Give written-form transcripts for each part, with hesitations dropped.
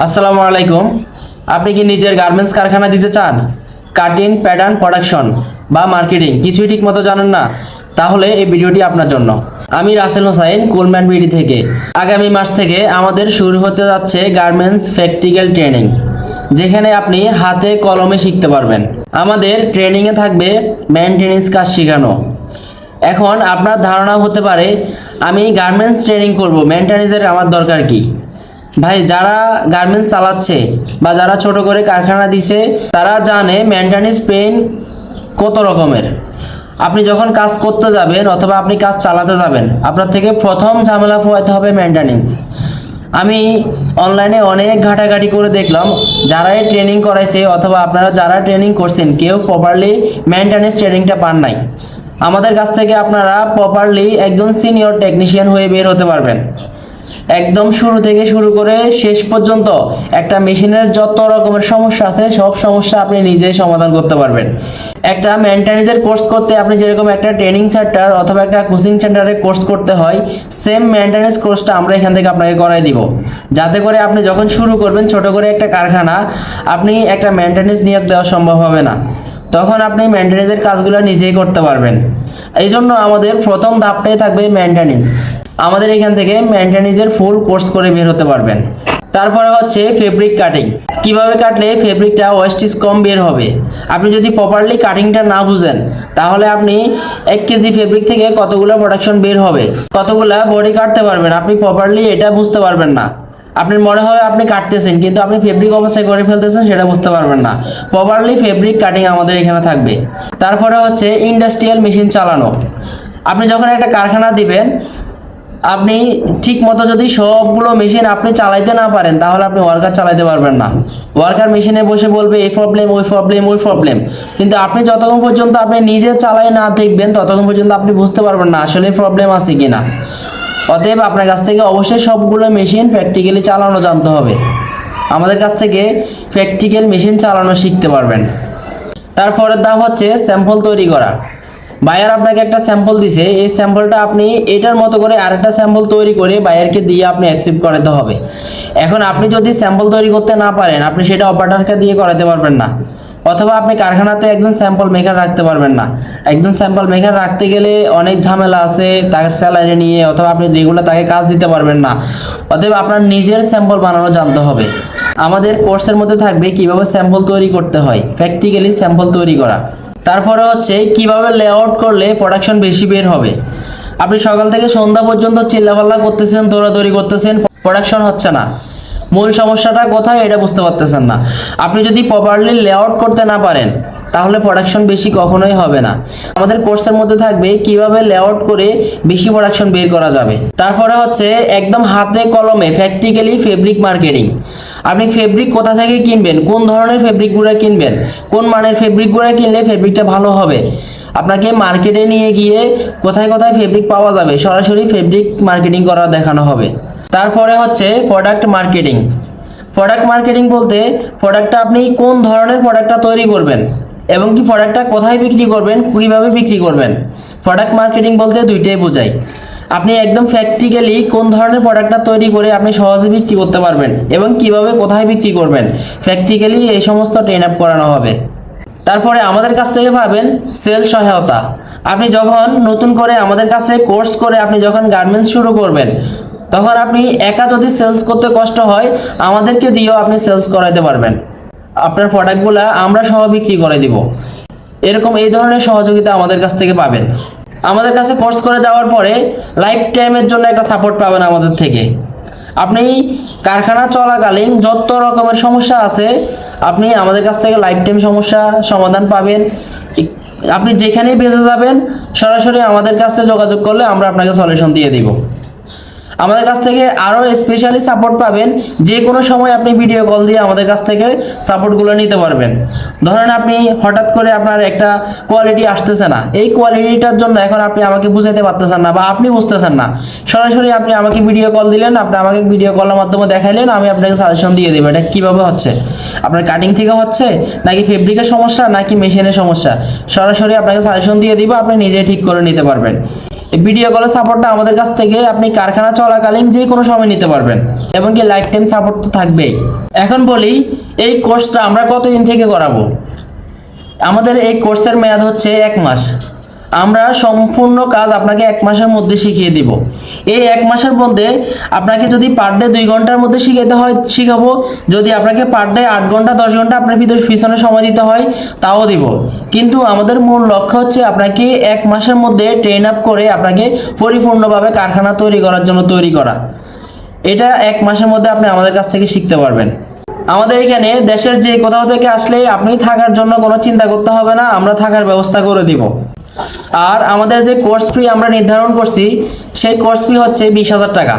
আসসালামু আলাইকুম। আপনি কি নিজের গার্মেন্টস কারখানা দিতে চান? কাটিং, প্যাটার্ন, প্রোডাকশন বা মার্কেটিং কিছুই ঠিকমতো জানেন না? তাহলে এই ভিডিওটি আপনার জন্য। আমি রাসেল হোসাইন, কুলম্যান বিডি থেকে। আগামী মাস থেকে আমাদের শুরু হতে যাচ্ছে গার্মেন্টস প্র্যাকটিক্যাল ট্রেনিং, যেখানে আপনি হাতে কলমে শিখতে পারবেন। আমাদের ট্রেনিংয়ে থাকবে মেইনটেনেন্স কাজ শেখানো। এখন আপনার ধারণা হতে পারে, আমি গার্মেন্টস ট্রেনিং করব, মেইনটেনেন্সের আমার দরকার কি? ভাই, যারা গার্মেন্টস চালাচ্ছে বা যারা ছোট করে কারখানা দিছে তারা জানে মেইনটেনেন্স পেইন কত রকমের। আপনি যখন কাজ করতে যাবেন অথবা আপনি কাজ চালাতে যাবেন, আপনার থেকে প্রথম ঝামেলা পোহাতে হবে মেইনটেনেন্স। আমি অনলাইনে অনেক ঘাটাঘাটি করে দেখলাম, যারা এই ট্রেনিং করাইছে অথবা আপনারা যারা ট্রেনিং করছেন কেউ প্রপারলি মেইনটেনেন্স ট্রেনিংটা পান নাই। আমাদের কাছ থেকে আপনারা প্রপারলি একজন সিনিয়র টেকনিশিয়ান হয়ে বের হতে পারবেন। একদম শুরু থেকে শুরু করে শেষ পর্যন্ত একটা মেশিনের যত রকমের সমস্যা আছে সব সমস্যা আপনি নিজেই সমাধান করতে পারবেন। একটা মেইনটেনেন্সের কোর্স করতে আপনি যেরকম একটা ট্রেনিং সেন্টার অথবা একটা কোচিং সেন্টারে কোর্স করতে হয়, সেম মেইনটেনেন্স কোর্সটা আমরা এখান থেকে আপনাকে করাই দিব, যাতে করে আপনি যখন শুরু করবেন ছোট করে একটা কারখানা, আপনি একটা মেইনটেনেন্স নিয়োগ দেওয়া সম্ভব হবে না। তখন আপনি মেইনটেনেন্সের কাজগুলো নিজেই করতে পারবেন। এই জন্য আমাদের প্রথম ধাপটাই থাকবে মেইনটেনেন্স। আমাদের এখান থেকে মেইনটেনেন্সের ফুল কোর্স করে বের হতে পারবেন। তারপরে হচ্ছে ফেব্রিক কাটিং। কিভাবে কাটলে ফেব্রিকটা ওয়েস্টেজ কম বের হবে। আপনি যদি প্রপারলি কাটিংটা না বুঝেন, তাহলে আপনি 1 কেজি ফেব্রিক থেকে কতগুলো প্রোডাকশন বের হবে, কতগুলো বডি কাটতে পারবেন, আপনি প্রপারলি এটা বুঝতে পারবেন না। আপনার মনে হয় আপনি কাটতেছেন, কিন্তু আপনি ফেব্রিক অবস্থায় করে ফেলতেছেন, সেটা বুঝতে পারবেন না। প্রপারলি ফেব্রিক কাটিং আমাদের এখানে থাকবে। তারপরে হচ্ছে ইন্ডাস্ট্রিয়াল মেশিন চালানো। আপনি যখন একটা কারখানা দিবেন, আপনি ঠিক মতো যদি সবগুলো মেশিন আপনি চালাইতে না পারেন, তাহলে আপনি ওয়ার্কার চালাইতে পারবেন না। ওয়ার্কার মেশিনে বসে বলবে এই প্রবলেম, ওই প্রবলেম, ওই প্রবলেম, কিন্তু আপনি যতক্ষণ পর্যন্ত আপনি নিজে চালাই না দেখবেন ততক্ষণ পর্যন্ত আপনি বুঝতে পারবেন না আসলে প্রবলেম আছে কিনা। অতএব আপনার কাছ থেকে অবশ্যই সবগুলো মেশিন প্র্যাকটিক্যালি চালানো জানতে হবে। আমাদের কাছ থেকে প্র্যাকটিক্যাল মেশিন চালানো শিখতে পারবেন। তারপরের ধাপ হচ্ছে স্যাম্পল তৈরি করা। বায়ার আপনাকে একটা স্যাম্পল দিছে, এই স্যাম্পলটা আপনি এটার মতো করে আরেকটা স্যাম্পল তৈরি করে বায়ারকে দিয়ে আপনি অ্যাকসেপ্ট করাতে হবে। এখন আপনি যদি স্যাম্পল তৈরি করতে না পারেন, আপনি সেটা অপারেটরকে দিয়ে করাতে পারবেন না। অথবা আপনি কারখানাতে একজন স্যাম্পল মেকার রাখতে পারবেন না। একজন স্যাম্পল মেকার রাখতে গেলে অনেক ঝামেলা আছে, তার স্যালারি নিয়ে, অথবা আপনি রেগুলার তাকে কাজ দিতে পারবেন না। অতএব আপনার নিজের স্যাম্পল বানানো জানতে হবে। আমাদের কোর্সের মধ্যে থাকবে কিভাবে স্যাম্পল তৈরি করতে হয়, প্র্যাকটিক্যালি স্যাম্পল তৈরি করা। তারপরে হচ্ছে কিভাবে লেআউট করলে প্রোডাকশন বেশি বের হবে। আপনি সকাল থেকে সন্ধ্যা পর্যন্ত চিল্লাপাল্লা করতেছেন, দৌড়াদৌড়ি করতেছেন, প্রোডাকশন হচ্ছে না। মূল সমস্যাটা কোথায় এটা বুঝতে পারতেছেন না। আপনি যদি প্রপারলি লেআউট করতে না পারেন, তাহলে প্রোডাকশন বেশি কখনোই হবে না। আমাদের কোর্সের মধ্যে থাকবে কিভাবে লেআউট করে বেশি প্রোডাকশন বের করা যাবে। তারপরে হচ্ছে একদম হাতে কলমে প্র্যাকটিক্যালি ফেব্রিক মার্কেটিং। আপনি ফেব্রিক কোথা থেকে কিনবেন, কোন ধরনের ফেব্রিকগুলো কিনবেন, কোন মানের ফেব্রিকগুলো কিনলে ফেব্রিকটা ভালো হবে, আপনাকে মার্কেটে নিয়ে গিয়ে কোথায় কোথায় ফেব্রিক পাওয়া যাবে সরাসরি ফেব্রিক মার্কেটিং করা দেখানো হবে। তারপরে হচ্ছে প্রোডাক্ট মার্কেটিং। প্রোডাক্ট মার্কেটিং বলতে প্রোডাক্টটা আপনি কোন ধরনের প্রোডাক্টটা তৈরি করবেন এবং কি প্রোডাক্টটা কোথায় বিক্রি করবেন, কীভাবে বিক্রি করবেন। প্রোডাক্ট মার্কেটিং বলতে দুইটাই বোঝায়। আপনি একদম প্র্যাকটিক্যালি কোন ধরনের প্রোডাক্টটা তৈরি করে আপনি সহজে বিক্রি করতে পারবেন এবং কিভাবে কোথায় বিক্রি করবেন, প্র্যাকটিক্যালি এই সমস্ত ট্রেন আপ করানো হবে। তারপরে আমাদের কাছ থেকে পাবেন সেল সহায়তা। আপনি যখন নতুন করে আমাদের কাছে কোর্স করে আপনি যখন গার্মেন্টস শুরু করবেন, তখন আপনি একা যদি সেলস করতে কষ্ট হয়, আমাদেরকে দিয়েও আপনি সেলস করাইতে পারবেন। আপনার প্রোডাক্টগুলো আমরা সহ বিক্রি করে দিব। এরকম এই ধরনের সহযোগিতা আমাদের কাছ থেকে পাবেন। আমাদের কাছে কোর্স করে যাওয়ার পরে লাইফ টাইমের জন্য একটা সাপোর্ট পাবেন আমাদের থেকে। আপনি কারখানা চলাকালীন যত রকমের সমস্যা আছে, আপনি আমাদের কাছ থেকে লাইফ টাইম সমস্যা সমাধান পাবেন। আপনি যেখানেই বেঁচে যাবেন, সরাসরি আমাদের কাছে যোগাযোগ করলে আমরা আপনাকে সলিউশন দিয়ে দিব। আমাদের কাছ থেকে আরও স্পেশালি সাপোর্ট পাবেন। যে কোনো সময় আপনি ভিডিও কল দিয়ে আমাদের কাছ থেকে সাপোর্টগুলো নিতে পারবেন। ধরেন আপনি হঠাৎ করে আপনার একটা কোয়ালিটি আসতেছে না, এই কোয়ালিটিটার জন্য এখন আপনি আমাকে বুঝাইতে পারতেছেন না বা আপনি বুঝতেছেন না, সরাসরি আপনি আমাকে ভিডিও কল দিলেন, আপনি আমাকে ভিডিও কলের মাধ্যমে দেখাইলেন, আমি আপনাকে সাজেশন দিয়ে দেবো এটা কীভাবে হচ্ছে, আপনার কাটিং থেকে হচ্ছে নাকি ফেব্রিকের সমস্যা নাকি মেশিনের সমস্যা, সরাসরি আপনাকে সাজেশন দিয়ে দিব, আপনি নিজে ঠিক করে নিতে পারবেন। এই ভিডিও কলের সাপোর্টটা আমাদের কাছ থেকে আপনি কারখানা চলাকালীন যে কোনো সময় নিতে পারবেন এবং কি লাইফ টাইম সাপোর্ট তো থাকবেই। এখন বলি এই কোর্সটা আমরা কতদিন থেকে করাবো। আমাদের এই কোর্সের মেয়াদ হচ্ছে 1 মাস। আমরা সম্পূর্ণ কাজ আপনাকে 1 মাসের মধ্যে শিখিয়ে দিব। এই 1 মাসের মধ্যে আপনাকে যদি পার ডে 2 ঘন্টার মধ্যে শিখাতে হয় শিখাবো, যদি আপনাকে পার ডে 8 ঘন্টা 10 ঘন্টা আপনার পিছনে সময় দিতে হয় তাও দিব। কিন্তু আমাদের মূল লক্ষ্য হচ্ছে আপনাকে 1 মাসের মধ্যে ট্রেন আপ করে আপনাকে পরিপূর্ণভাবে কারখানা তৈরি করার জন্য তৈরি করা। এটা 1 মাসের মধ্যে আপনি আমাদের কাছ থেকে শিখতে পারবেন। আমাদের এখানে দেশের যে কোথাও থেকে আসলে আপনি থাকার জন্য কোনো চিন্তা করতে হবে না, আমরা থাকার ব্যবস্থা করে দিব। আর আমাদের যে কোর্স ফি আমরা নির্ধারণ করছি সেই কোর্স ফি হচ্ছে 20,000 টাকা।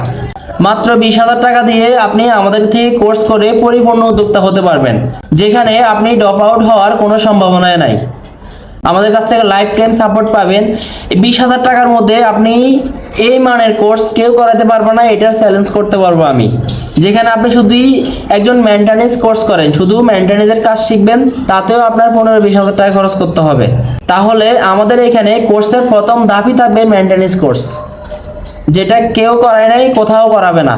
মাত্র 20,000 টাকা দিয়ে আপনি আমাদের থেকে কোর্স করে পরিপূর্ণ উদ্যোক্তা হতে পারবেন, যেখানে আপনি ড্রপ আউট হওয়ার কোনো সম্ভাবনাই নাই। আমাদের কাছ থেকে লাইফ টাইম সাপোর্ট পাবেন। এই 20,000 টাকার মধ্যে আপনি এই মানের কোর্স কেউ করাতে পারবে না, এটার চ্যালেঞ্জ করতে পারবো আমি। যেখানে আপনি শুধুই একজন মেইনটেনেন্স কোর্স করেন, শুধু মেইনটেনেন্সের কাজ শিখবেন, তাতেও আপনার 15-20,000 টাকা খরচ করতে হবে। তাহলে আমাদের এখানে কোর্সের প্রথম ধাপই থাকবে মেইনটেনেন্স কোর্স, যেটা কেউ করায় নাই, কোথাও করাবে না।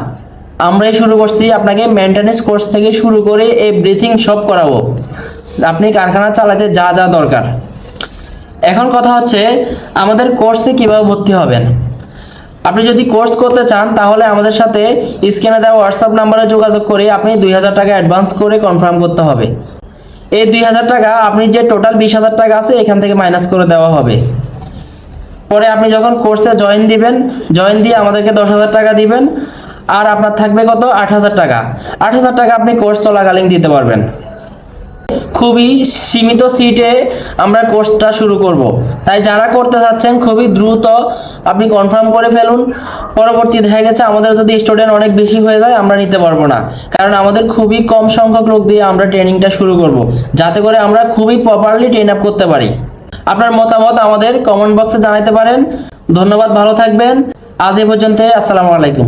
আমরাই শুরু করছি, আপনাকে মেইনটেনেন্স কোর্স থেকে শুরু করে এভরিথিং সব করাবো, আপনি কারখানা চালাতে যা যা দরকার। এখন কথা হচ্ছে আমাদের কোর্সে কিভাবে ভর্তি হবেন। আপনি যদি কোর্স করতে চান তাহলে আমাদের সাথে স্ক্রিনে দেওয়া হোয়াটসঅ্যাপ নাম্বারে যোগাযোগ করে আপনি 2,000 টাকা অ্যাডভান্স করে কনফার্ম করতে হবে। এই 2,000 টাকা আপনি যে টোটাল 20,000 টাকা আছে এখান থেকে মাইনাস করে দেওয়া হবে। পরে আপনি যখন কোর্সে জয়েন দিবেন, জয়েন দিয়ে আমাদেরকে 10,000 টাকা দিবেন, আর আপনার থাকবে কত 8,000 টাকা। 8,000 টাকা আপনি কোর্স চলাকালীন দিতে পারবেন। খুবই সীমিত সিটে আমরা কোর্সটা শুরু করব, তাই যারা করতে চাচ্ছেন খুবই দ্রুত আপনি কনফার্ম করে ফেলুন। পরবর্তী দেখা গেছে আমাদের যদি স্টুডেন্ট অনেক বেশি হয়ে যায় আমরা নিতে পারবো না, কারণ আমাদের খুবই কম সংখ্যক লোক দিয়ে আমরা ট্রেনিংটা শুরু করব, যাতে করে আমরা খুবই প্রপারলি ট্রেন আপ করতে পারি। আপনার মতামত আমাদের কমেন্ট বক্সে জানাতে পারেন। ধন্যবাদ, ভালো থাকবেন। আজ এ পর্যন্ত, আসসালামু আলাইকুম।